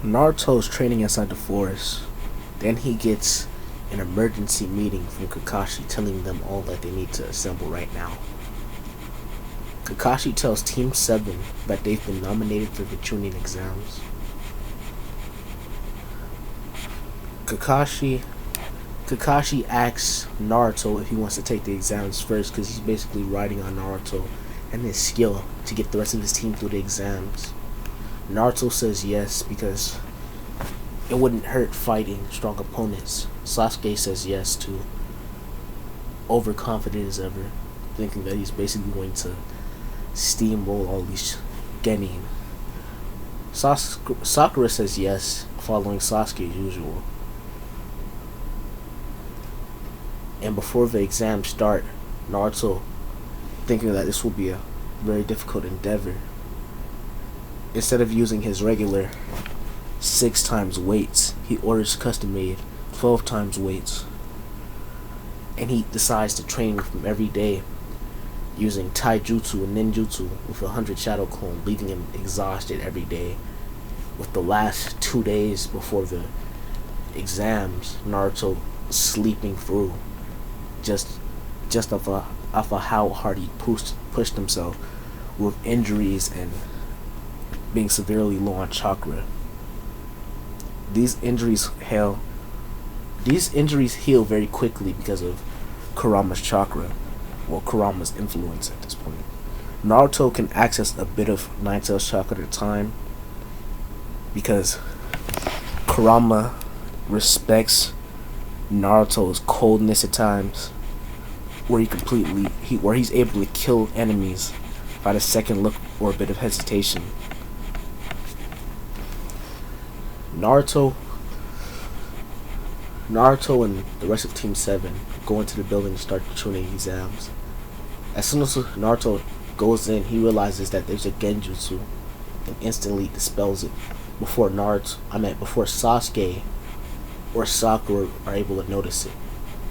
Naruto's training inside the forest. Then he gets an emergency meeting from Kakashi telling them all that they need to assemble right now. Kakashi tells Team 7 that they've been nominated for the Chunin exams. Kakashi asks Naruto if he wants to take the exams first because he's basically riding on Naruto and his skill to get the rest of his team through the exams. Naruto says yes because it wouldn't hurt fighting strong opponents. Sasuke says yes too, overconfident as ever, thinking that he's basically going to steamroll all these Genin. Sakura says yes, following Sasuke as usual. And before the exams start, Naruto, thinking that this will be a very difficult endeavor, instead of using his regular 6 times weights, he orders custom made 12 times weights. And he decides to train from every day using taijutsu and ninjutsu with 100 shadow clone, leaving him exhausted every day. With the last 2 days before the exams, Naruto sleeping through just off of how hard he pushed himself with injuries and being severely low on chakra. These injuries heal very quickly because of Kurama's chakra, or Kurama's influence at this point. Naruto can access a bit of Nine Tails chakra at a time because Kurama respects Naruto's coldness at times, where he's able to kill enemies by the second look or a bit of hesitation. Naruto and the rest of Team 7 go into the building to start the Chunin exams. As soon as Naruto goes in, he realizes that there's a genjutsu and instantly dispels it before Sasuke or Sakura are able to notice it.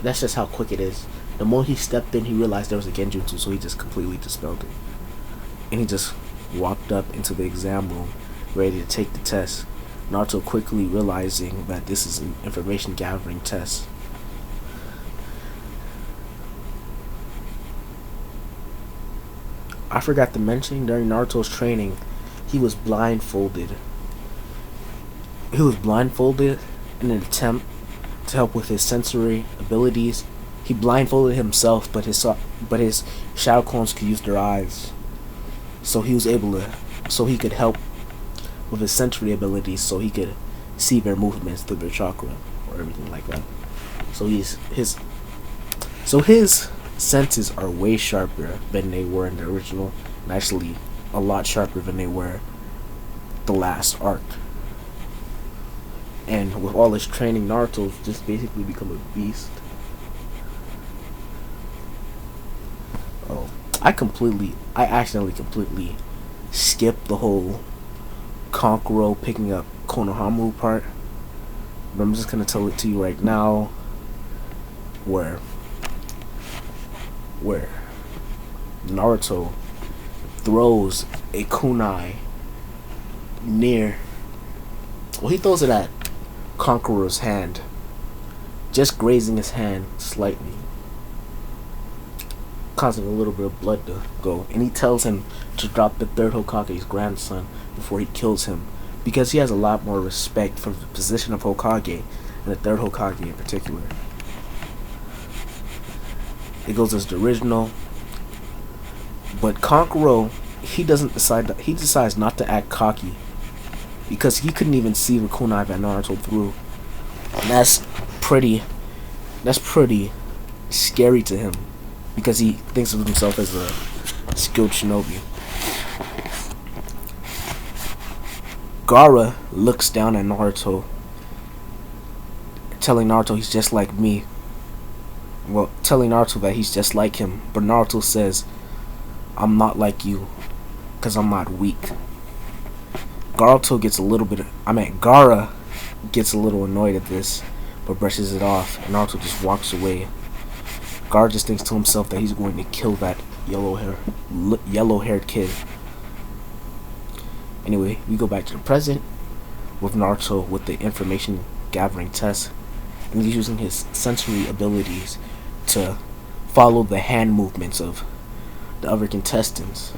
That's just how quick it is. The moment he stepped in, he realized there was a genjutsu, so he just completely dispelled it. And he just walked up into the exam room, ready to take the test. Naruto quickly realizing that this is an information gathering test. I forgot to mention, during Naruto's training, he was blindfolded. He was blindfolded in an attempt to help with his sensory abilities. He blindfolded himself, but his shadow clones could use their eyes. So he could help with his sensory abilities, so he could see their movements through their chakra or everything like that. So his senses are way sharper than they were in the original, and actually a lot sharper than they were the last arc. And with all his training, Naruto's just basically become a beast. I accidentally completely skipped the whole Kankuro picking up Konohamaru part, but I'm just gonna tell it to you right now, where Naruto throws a kunai he throws it at Kankuro's hand, just grazing his hand slightly, causing a little bit of blood to go, and he tells him to drop the third Hokage's grandson before he kills him, because he has a lot more respect for the position of Hokage, and the third Hokage in particular. It goes as the original, but Kankuro, he decides not to act cocky, because he couldn't even see the kunai that Naruto threw, and that's pretty scary to him, because he thinks of himself as a skilled shinobi. Gaara looks down at Naruto, telling Naruto he's just like me. Well, telling Naruto that he's just like him, but Naruto says, "I'm not like you, because I'm not weak." Gaara gets a little annoyed at this, but brushes it off, and Naruto just walks away. Gaara just thinks to himself that he's going to kill that yellow-haired kid. Anyway, we go back to the present, with Naruto with the information gathering test, and he's using his sensory abilities to follow the hand movements of the other contestants.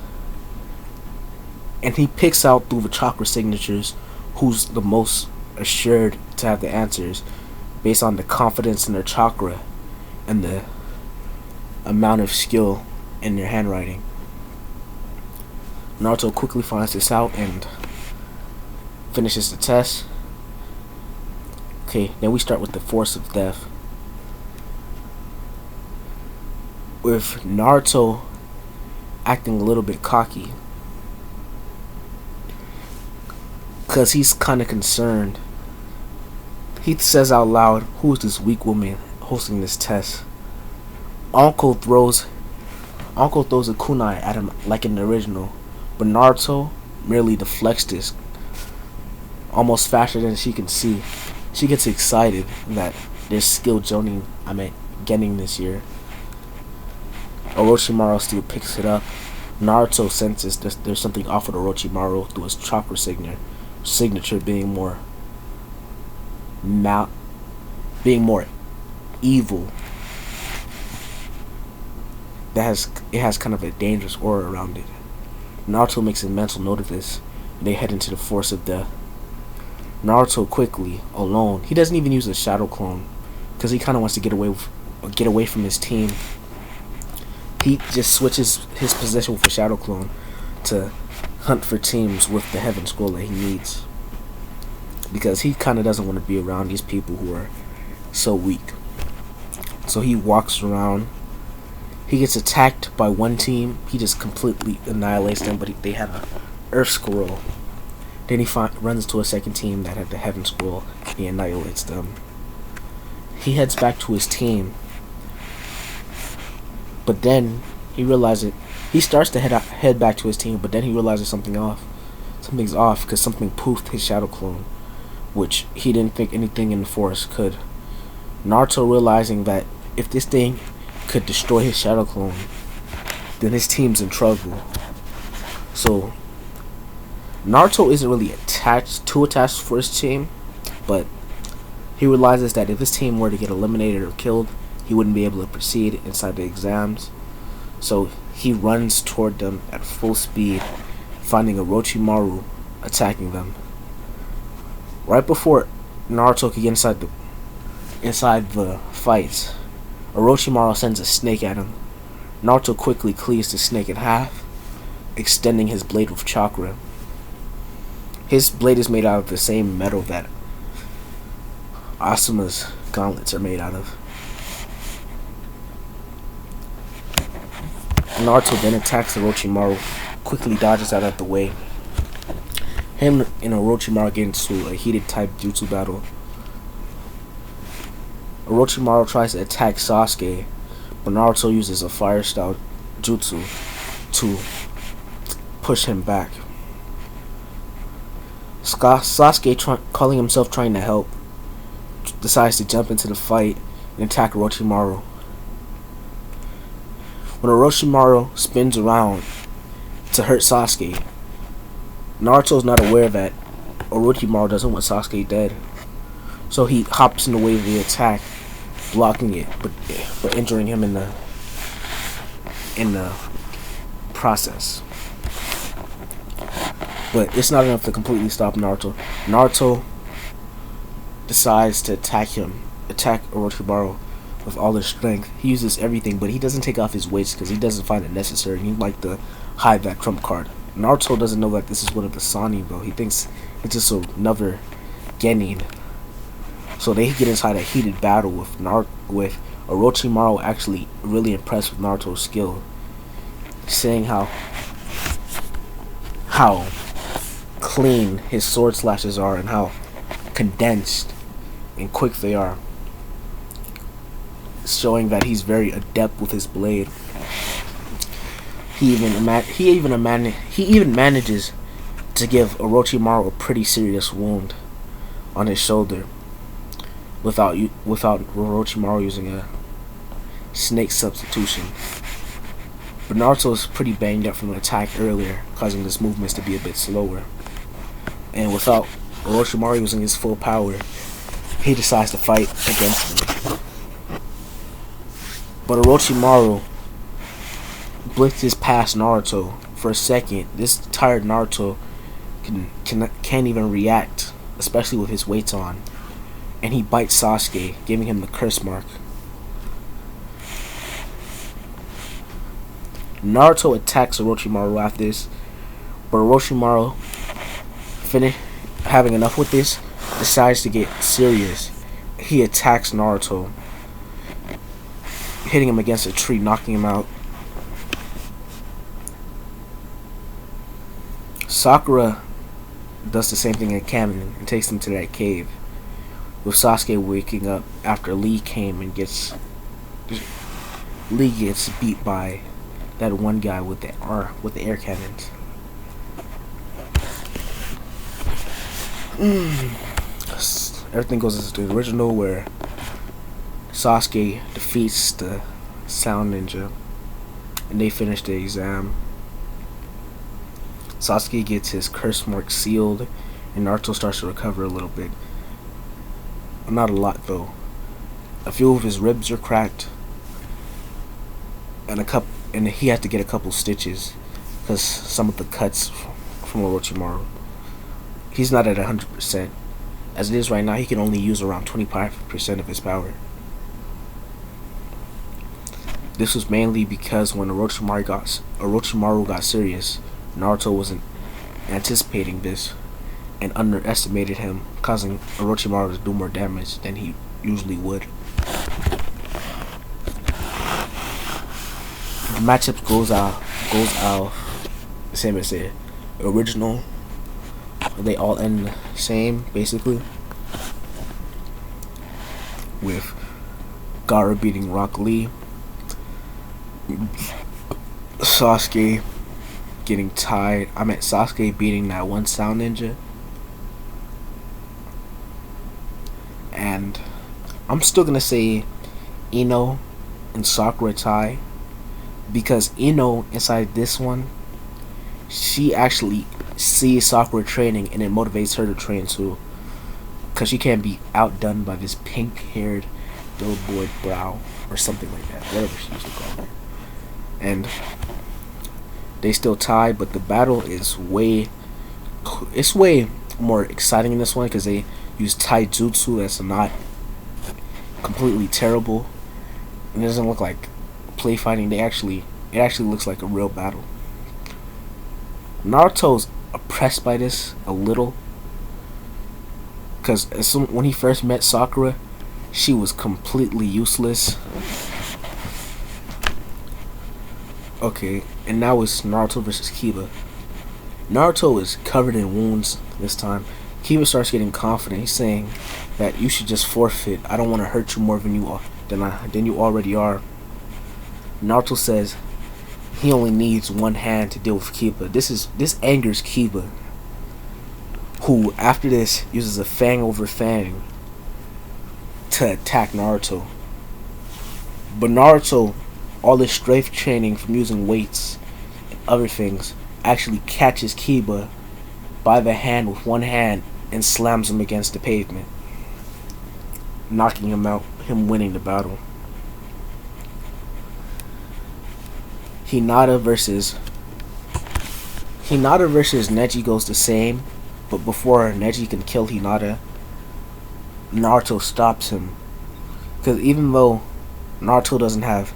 And he picks out through the chakra signatures who's the most assured to have the answers based on the confidence in their chakra and the amount of skill in their handwriting. Naruto quickly finds this out and finishes the test. Okay, then we start with the force of death. With Naruto acting a little bit cocky, because he's kind of concerned. He says out loud, "Who is this weak woman hosting this test?" Uncle throws a kunai at him like in the original, but Naruto merely deflects this almost faster than she can see. She gets excited that there's skill getting this year. Orochimaru still picks it up. Naruto senses there's something off with Orochimaru through his chakra signature being more evil. It has kind of a dangerous aura around it. Naruto makes a mental note of this, and they head into the force of death. Naruto quickly, alone, he doesn't even use a shadow clone because he kind of wants to get away from his team. He just switches his position with a shadow clone to hunt for teams with the heaven scroll that he needs, because he kind of doesn't want to be around these people who are so weak. So he walks around. He gets attacked by one team. He just completely annihilates them, but they had a earth scroll. Then he runs to a second team that had the heaven scroll. He annihilates them. He heads back to his team, but then he realizes he starts to head back to his team, but then he realizes something's off because something poofed his shadow clone, which he didn't think anything in the forest could. Naruto, realizing that if this thing could destroy his shadow clone, then his team's in trouble. So Naruto isn't really too attached for his team, but he realizes that if his team were to get eliminated or killed, he wouldn't be able to proceed inside the exams. So he runs toward them at full speed, finding Orochimaru attacking them. Right before Naruto could get inside the fight, Orochimaru sends a snake at him. Naruto quickly cleaves the snake in half, extending his blade with chakra. His blade is made out of the same metal that Asuma's gauntlets are made out of. Naruto then attacks Orochimaru, quickly dodges out of the way. Him and Orochimaru get into a heated type jutsu battle. Orochimaru tries to attack Sasuke, but Naruto uses a fire style jutsu to push him back. Sasuke, calling himself trying to help, decides to jump into the fight and attack Orochimaru. When Orochimaru spins around to hurt Sasuke, Naruto's not aware that Orochimaru doesn't want Sasuke dead, so he hops in the way of the attack, blocking it, but injuring him in the process. But it's not enough to completely stop Naruto. Naruto decides to attack Orochimaru with all his strength. He uses everything, but he doesn't take off his weights because he doesn't find it necessary. He'd like to hide that trump card. Naruto doesn't know that this is one of the Sannin, though. He thinks it's just another Genin. So they get inside a heated battle with Orochimaru actually really impressed with Naruto's skill, saying how clean his sword slashes are and how condensed and quick they are, showing that he's very adept with his blade. He even manages to give Orochimaru a pretty serious wound on his shoulder without Orochimaru using a snake substitution. But Naruto is pretty banged up from an attack earlier, causing his movements to be a bit slower. And without Orochimaru using his full power, he decides to fight against him. But Orochimaru blitzes past Naruto for a second. This tired Naruto can't even react, especially with his weights on. And he bites Sasuke, giving him the curse mark. Naruto attacks Orochimaru after this, but Orochimaru, having enough with this, decides to get serious. He attacks Naruto, hitting him against a tree, knocking him out. Sakura does the same thing in canon and takes him to that cave, with Sasuke waking up after Lee came and gets beat by that one guy with the air cannons. Everything goes as the original, where Sasuke defeats the Sound Ninja and they finish the exam. Sasuke gets his curse mark sealed and Naruto starts to recover a little bit. Not a lot though. A few of his ribs are cracked, and he had to get a couple stitches because some of the cuts from Orochimaru. He's not at 100%. As it is right now, he can only use around 25% of his power. This was mainly because when Orochimaru got serious, Naruto wasn't anticipating this and underestimated him, causing Orochimaru to do more damage than he usually would. The matchup goes out same as the original. They all end the same, basically, with Gaara beating Rock Lee, Sasuke getting tied. Sasuke beating that one Sound Ninja, and I'm still gonna say Ino and Sakura tie, because Ino inside this one, she actually sees Sakura training and it motivates her to train too, because she can't be outdone by this pink-haired billboard brow or something like that, whatever she used to call her. And they still tie, but the battle is way more exciting in this one because they use taijutsu that's not completely terrible, and it doesn't look like play fighting. It actually looks like a real battle. Naruto's oppressed by this a little, because when he first met Sakura, she was completely useless. Okay, and now it's Naruto versus Kiba. Naruto is covered in wounds this time. Kiba starts getting confident. He's saying that you should just forfeit. I don't want to hurt you more than you already are. Naruto says he only needs one hand to deal with Kiba. This angers Kiba, who after this uses a fang over fang to attack Naruto. But Naruto, all his strength training from using weights and other things, actually catches Kiba by the hand with one hand and slams him against the pavement, knocking him out, him winning the battle. Hinata versus Neji goes the same, but before Neji can kill Hinata, Naruto stops him. Because even though Naruto doesn't have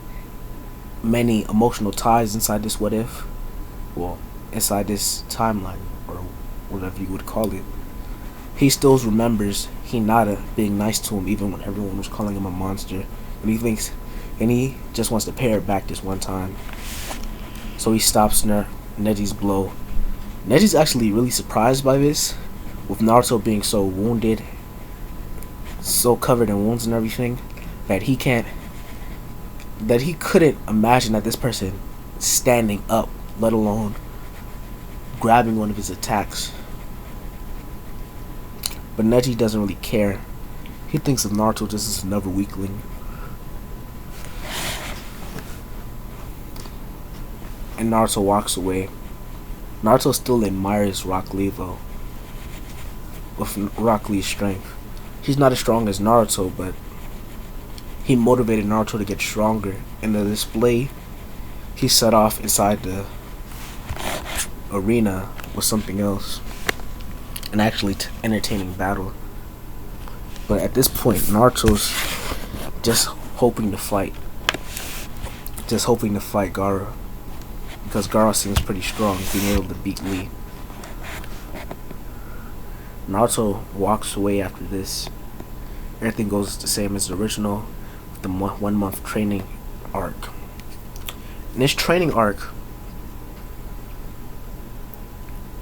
many emotional ties inside this inside this timeline, or whatever you would call it, he still remembers Hinata being nice to him even when everyone was calling him a monster, and he just wants to pay her back this one time. So he stops Neji's blow. Neji's actually really surprised by this, with Naruto being so wounded, so covered in wounds and everything, that he couldn't imagine that this person standing up, let alone grabbing one of his attacks. But Neji doesn't really care. He thinks of Naruto just as another weakling. And Naruto walks away. Naruto still admires Rock Lee though. with Rock Lee's strength. He's not as strong as Naruto, but he motivated Naruto to get stronger. In the display he set off inside the arena was something else. An actually entertaining battle. But at this point, Naruto's just hoping to fight. Just hoping to fight Gaara. Because Gaara seems pretty strong, being able to beat Lee. Naruto walks away after this. Everything goes the same as the original, with the 1 month training arc. In this training arc,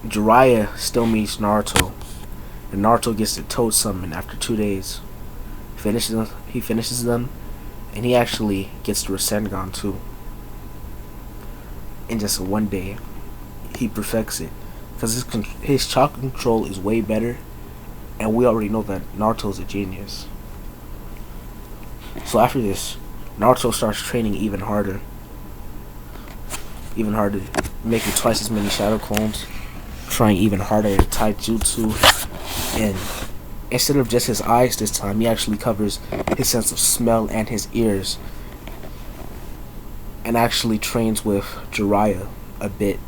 Jiraiya still meets Naruto, and Naruto gets the Toad Summon after 2 days. He finishes them, and he actually gets the Rasengan too. In just 1 day, he perfects it, because his chakra control is way better, and we already know that Naruto's a genius. So after this, Naruto starts training even harder, making twice as many shadow clones, trying even harder at taijutsu, and instead of just his eyes this time, he actually covers his sense of smell and his ears, and actually trains with Jiraiya a bit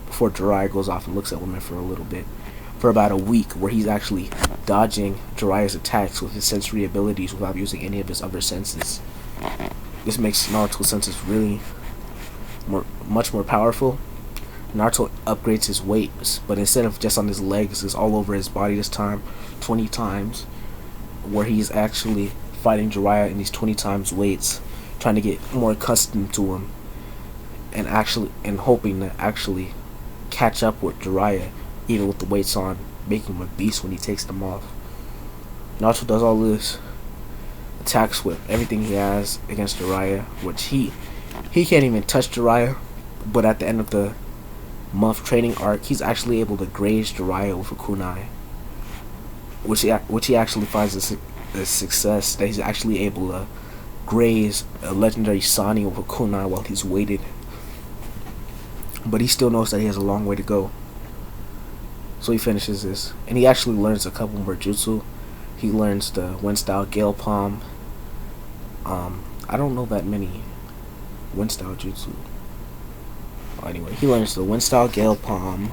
before Jiraiya goes off and looks at women for a little bit, for about a week, where he's actually dodging Jiraiya's attacks with his sensory abilities without using any of his other senses. This makes Naruto's senses really much more powerful. Naruto upgrades his weights, but instead of just on his legs, it's all over his body this time, 20 times, where he's actually fighting Jiraiya in these 20 times weights, trying to get more accustomed to him, and hoping to actually catch up with Jiraiya, even with the weights on, making him a beast when he takes them off. Naruto does all this, attacks with everything he has against Jiraiya, which he can't even touch Jiraiya, but at the end of the month training arc, he's actually able to graze Jiraiya with a kunai, which he actually finds a success, that he's actually able to graze a legendary Sani with a kunai while he's weighted. But he still knows that he has a long way to go. So he finishes this, and he actually learns a couple more jutsu. He learns the wind style Gale Palm. I don't know that many wind style jutsu. Anyway, he learns the wind style Gale Palm,